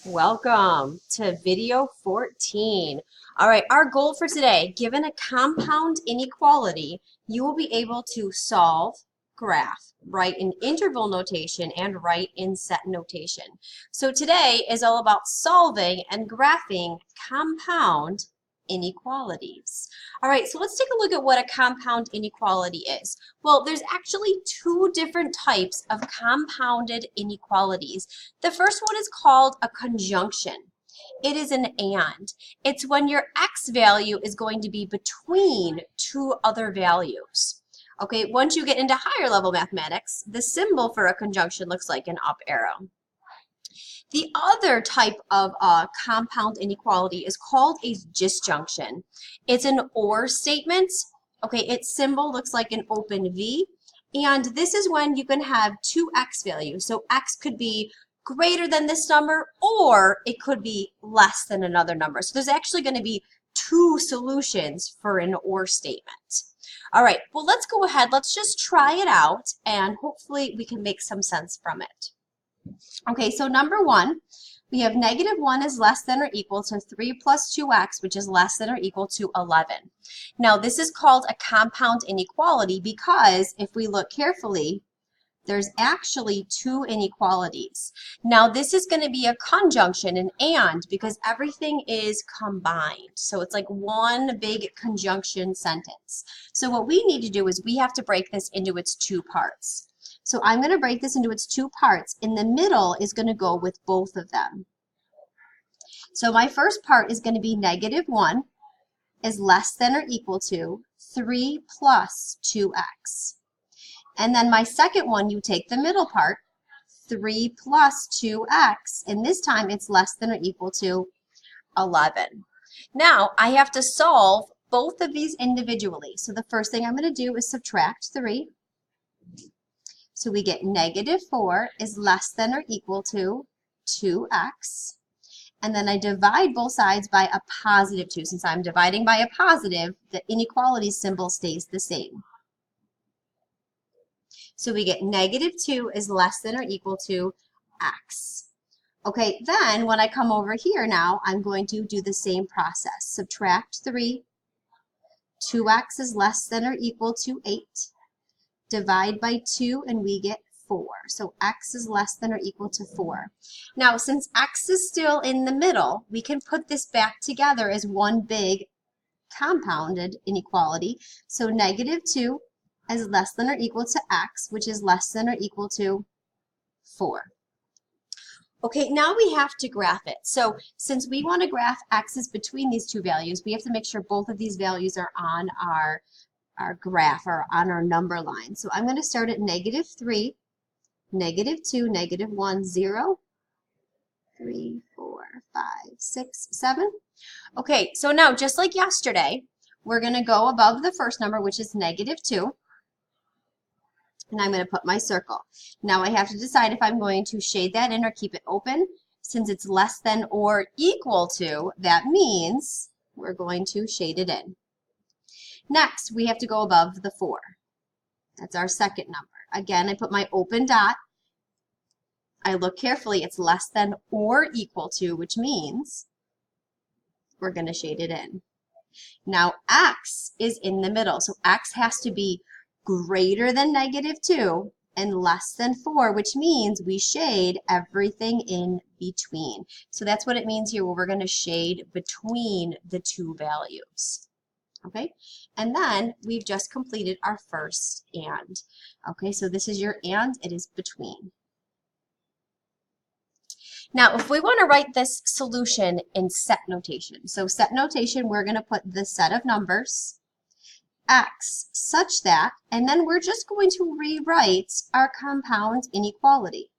Welcome to video 14. All right, our goal for today, given a compound inequality, you will be able to solve, graph, write in interval notation, and write in set notation. So today is all about solving and graphing compound inequalities. All right, so let's take a look at what a compound inequality is. Well, there's actually two different types of compounded inequalities. The first one is called a conjunction. It is an and. It's when your x value is going to be between two other values. Okay, once you get into higher level mathematics, the symbol for a conjunction looks like an up arrow. The other type of compound inequality is called a disjunction. It's an or statement. Okay, its symbol looks like an open V. And this is when you can have two x values. So x could be greater than this number, or it could be less than another number. So there's actually going to be two solutions for an or statement. All right, well, let's go ahead. Let's just try it out, and hopefully we can make some sense from it. Okay, so number one, we have -1 is less than or equal to 3 plus 2x, which is less than or equal to 11. Now, this is called a compound inequality because if we look carefully, there's actually two inequalities. Now, this is going to be a conjunction, an and, because everything is combined. So it's like one big conjunction sentence. So what we need to do is we have to break this into its two parts. So I'm going to break this into its two parts. In the middle is going to go with both of them. So my first part is going to be -1 is less than or equal to 3 plus 2x. And then my second one, you take the middle part, 3 plus 2x, and this time it's less than or equal to 11. Now I have to solve both of these individually. So the first thing I'm going to do is subtract 3. So we get -4 is less than or equal to 2x. And then I divide both sides by a +2. Since I'm dividing by a positive, the inequality symbol stays the same. So we get -2 is less than or equal to x. Okay, then when I come over here now, I'm going to do the same process. Subtract 3. 2x is less than or equal to 8. Divide by 2 and we get 4. So x is less than or equal to 4. Now, since x is still in the middle, we can put this back together as one big compounded inequality. So -2 is less than or equal to x, which is less than or equal to 4. Okay, now we have to graph it. So since we want to graph x's between these two values, we have to make sure both of these values are on our graph or on our number line. So I'm going to start at -3, -2, -1, 0, 3, 4, 5, 6, 7. Okay, so now just like yesterday, we're going to go above the first number, which is -2, and I'm going to put my circle. Now I have to decide if I'm going to shade that in or keep it open. Since it's less than or equal to, that means we're going to shade it in. Next, we have to go above the 4. That's our second number. Again, I put my open dot. I look carefully. It's less than or equal to, which means we're going to shade it in. Now, x is in the middle. So x has to be greater than -2 and less than 4, which means we shade everything in between. So that's what it means here, where we're going to shade between the two values. Okay, and then we've just completed our first and. Okay, so this is your and, it is between. Now, if we want to write this solution in set notation, so set notation, we're going to put the set of numbers, x, such that, and then we're just going to rewrite our compound inequality.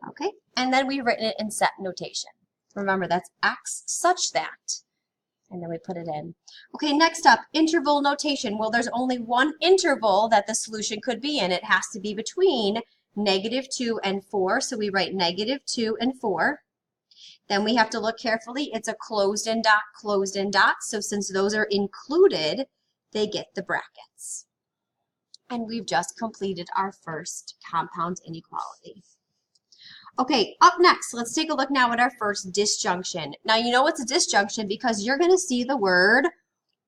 Okay, and then we've written it in set notation. Remember, that's x such that, and then we put it in. Okay, next up, interval notation. Well, there's only one interval that the solution could be in. It has to be between -2 and 4, so we write -2 and 4. Then we have to look carefully. It's a closed-in dot, so since those are included, they get the brackets. And we've just completed our first compound inequality. Okay, up next, let's take a look now at our first disjunction. Now, you know it's a disjunction because you're going to see the word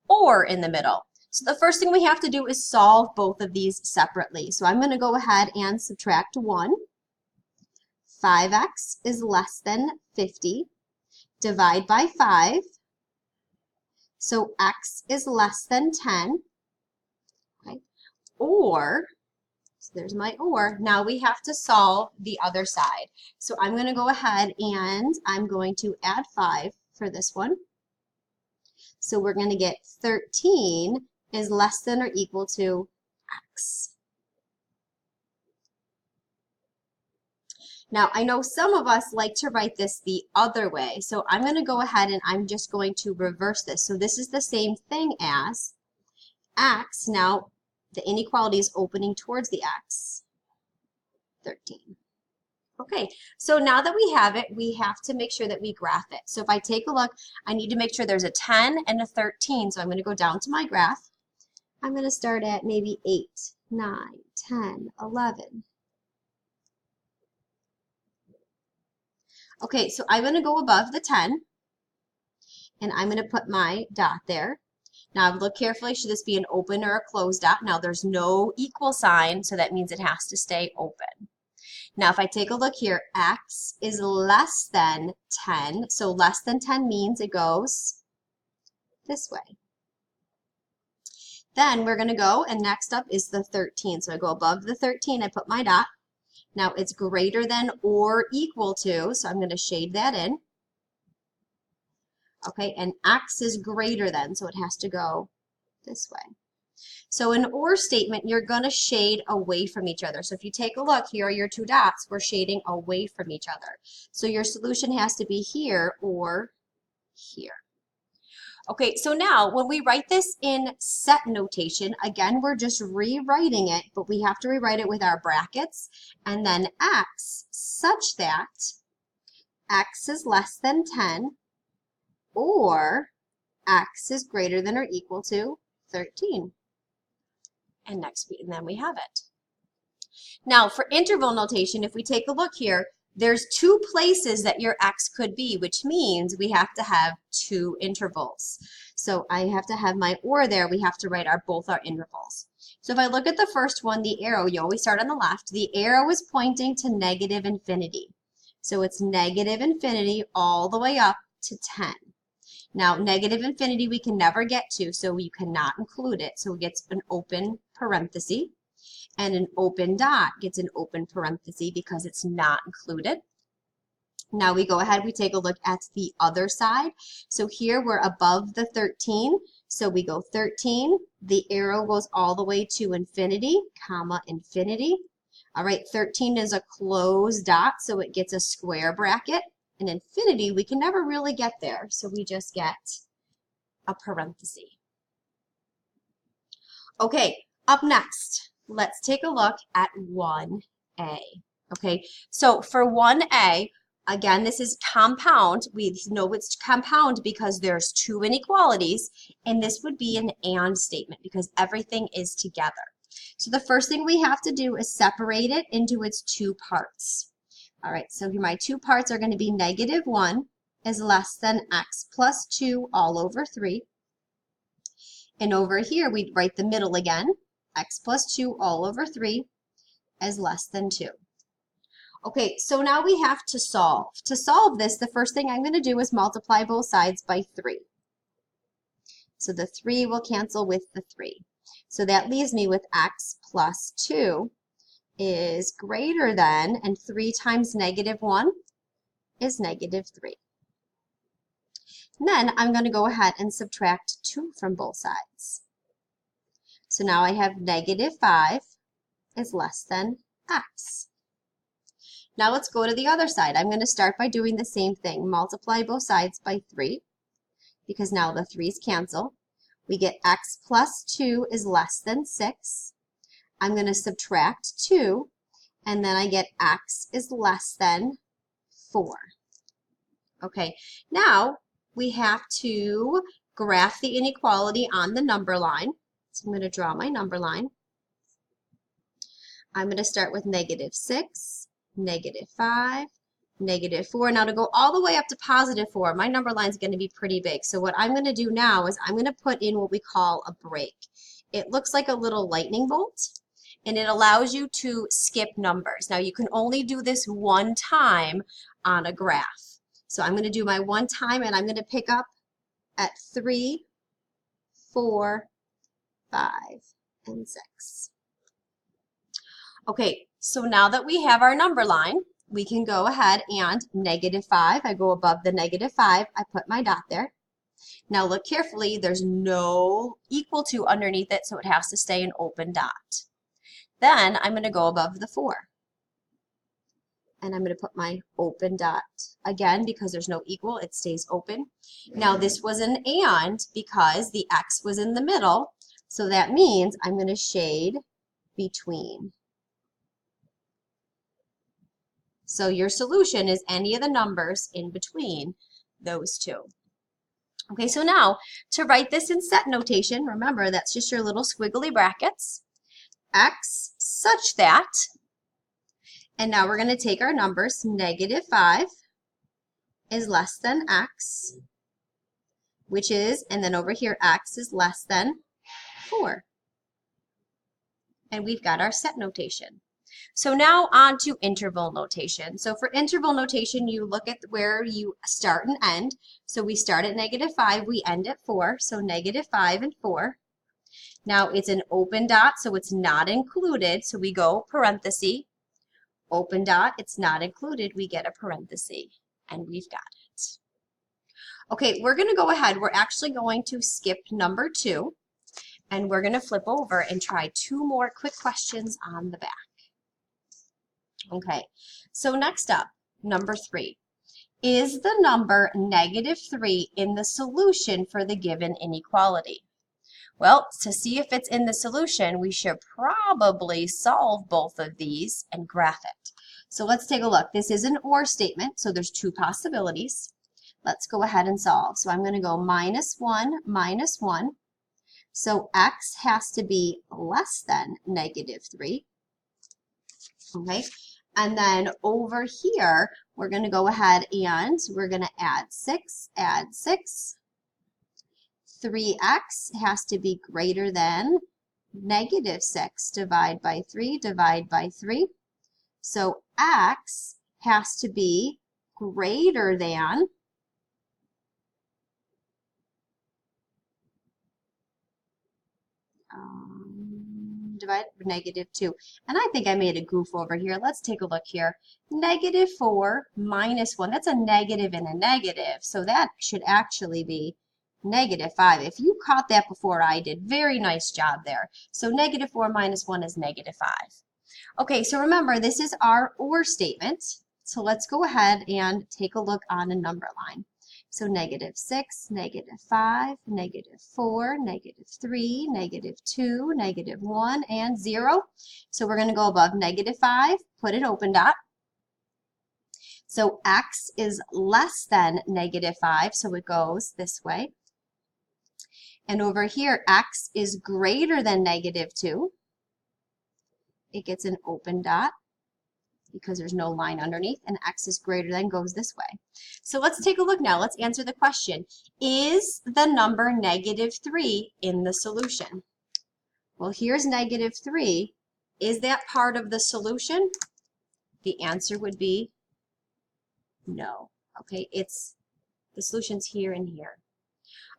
or in the middle. So the first thing we have to do is solve both of these separately. So I'm going to go ahead and subtract 1. 5x is less than 50. Divide by 5. So x is less than 10. Okay. Or, so there's my or. Now we have to solve the other side. So I'm going to go ahead and I'm going to add 5 for this one. So we're going to get 13 is less than or equal to x. Now, I know some of us like to write this the other way, so I'm going to go ahead and I'm just going to reverse this. So this is the same thing as x. Now, the inequality is opening towards the x, 13. Okay, so now that we have it, we have to make sure that we graph it. So if I take a look, I need to make sure there's a 10 and a 13. So I'm going to go down to my graph. I'm going to start at maybe 8, 9, 10, 11. Okay, so I'm going to go above the 10, and I'm going to put my dot there. Now look carefully, should this be an open or a closed dot? Now there's no equal sign, so that means it has to stay open. Now if I take a look here, x is less than 10, so less than 10 means it goes this way. Then we're going to go, and next up is the 13. So I go above the 13, I put my dot. Now it's greater than or equal to, so I'm going to shade that in. Okay, and x is greater than, so it has to go this way. So in or statement, you're going to shade away from each other. So if you take a look, here are your two dots. We're shading away from each other. So your solution has to be here or here. Okay, so now when we write this in set notation, again, we're just rewriting it, but we have to rewrite it with our brackets and then x such that x is less than 10 or x is greater than or equal to 13. And then we have it. Now for interval notation, if we take a look here, there's 2 places that your x could be, which means we have to have 2 intervals. So I have to have my or there. We have to write both our intervals. So if I look at the first one, the arrow, you always start on the left. The arrow is pointing to negative infinity. So it's negative infinity all the way up to 10. Now, negative infinity we can never get to, so you cannot include it. So it gets an open parenthesis. And an open dot gets an open parenthesis because it's not included. Now we go ahead, we take a look at the other side. So here we're above the 13. So we go 13, the arrow goes all the way to infinity, comma, infinity. All right, 13 is a closed dot, so it gets a square bracket. And infinity, we can never really get there, so we just get a parenthesis. Okay, up next, let's take a look at 1a. Okay, so for 1a, again, this is compound. We know it's compound because there's 2 inequalities, and this would be an and statement because everything is together. So the first thing we have to do is separate it into its 2 parts. All right, so my 2 parts are going to be negative 1 is less than x plus 2 all over 3. And over here, we'd write the middle again, x plus 2 all over 3 is less than 2. Okay, so now we have to solve. To solve this, the first thing I'm going to do is multiply both sides by 3. So the 3 will cancel with the 3. So that leaves me with x plus 2 is greater than, and 3 times negative 1 is negative 3. And then I'm going to go ahead and subtract 2 from both sides. So now I have negative 5 is less than x. Now let's go to the other side. I'm going to start by doing the same thing. Multiply both sides by 3, because now the 3's cancel. We get x plus 2 is less than 6. I'm going to subtract 2, and then I get x is less than 4. Okay, now we have to graph the inequality on the number line. So I'm going to draw my number line. I'm going to start with negative 6, -5, -4. Now to go all the way up to +4, my number line is going to be pretty big. So what I'm going to do now is I'm going to put in what we call a break. It looks like a little lightning bolt, and it allows you to skip numbers. Now you can only do this one time on a graph. So I'm going to do my one time, and I'm going to pick up at 3, 4, 5, and 6. Okay, so now that we have our number line, we can go ahead and -5. I go above the -5. I put my dot there. Now look carefully. There's no equal to underneath it, so it has to stay an open dot. Then I'm going to go above the 4. And I'm going to put my open dot. Again, because there's no equal, it stays open. Now this was an and because the X was in the middle, so that means I'm going to shade between. So your solution is any of the numbers in between those two. Okay, so now to write this in set notation, remember that's just your little squiggly brackets, X such that, and now we're going to take our numbers, -5 is less than X, which is, and then over here X is less than 4. And we've got our set notation. So now on to interval notation. So for interval notation, you look at where you start and end. So we start at -5, we end at 4, so -5 and 4. Now it's an open dot, so it's not included, so we go parenthesis, open dot, it's not included, we get a parenthesis, and we've got it. Okay, we're going to go ahead, we're actually going to skip number 2, and we're going to flip over and try 2 more quick questions on the back. Okay, so next up, number 3. Is the number -3 in the solution for the given inequality? Well, to see if it's in the solution, we should probably solve both of these and graph it. So let's take a look. This is an or statement, so there's 2 possibilities. Let's go ahead and solve. So I'm going to go -1, -1. So X has to be less than -3. Okay. And then over here, we're going to go ahead and we're going to add 6, add 6. 3x has to be greater than -6. Divide by 3, divide by 3. So x has to be greater than divide -2. And I think I made a goof over here. Let's take a look here. -4 minus 1. That's a negative and a negative. So that should actually be -5. If you caught that before I did, very nice job there. So -4 minus 1 is -5. Okay, so remember, this is our or statement. So let's go ahead and take a look on a number line. So -6, -5, -4, -3, -2, -1, and 0. So we're going to go above -5, put an open dot. So x is less than -5, so it goes this way. And over here, x is greater than -2. It gets an open dot because there's no line underneath, and x is greater than goes this way. So let's take a look now. Let's answer the question. Is the number -3 in the solution? Well, here's -3. Is that part of the solution? The answer would be no. Okay, the solution's here and here.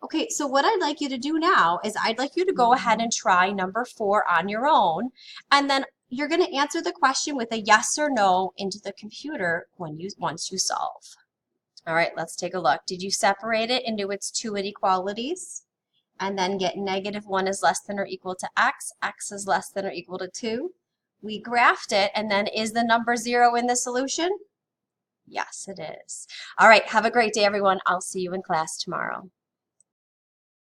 Okay, so what I'd like you to do now is I'd like you to go ahead and try number 4 on your own, and then you're going to answer the question with a yes or no into the computer once you solve. All right, let's take a look. Did you separate it into its 2 inequalities and then get -1 is less than or equal to x, x is less than or equal to 2? We graphed it, and then is the number 0 in the solution? Yes, it is. All right, have a great day, everyone. I'll see you in class tomorrow.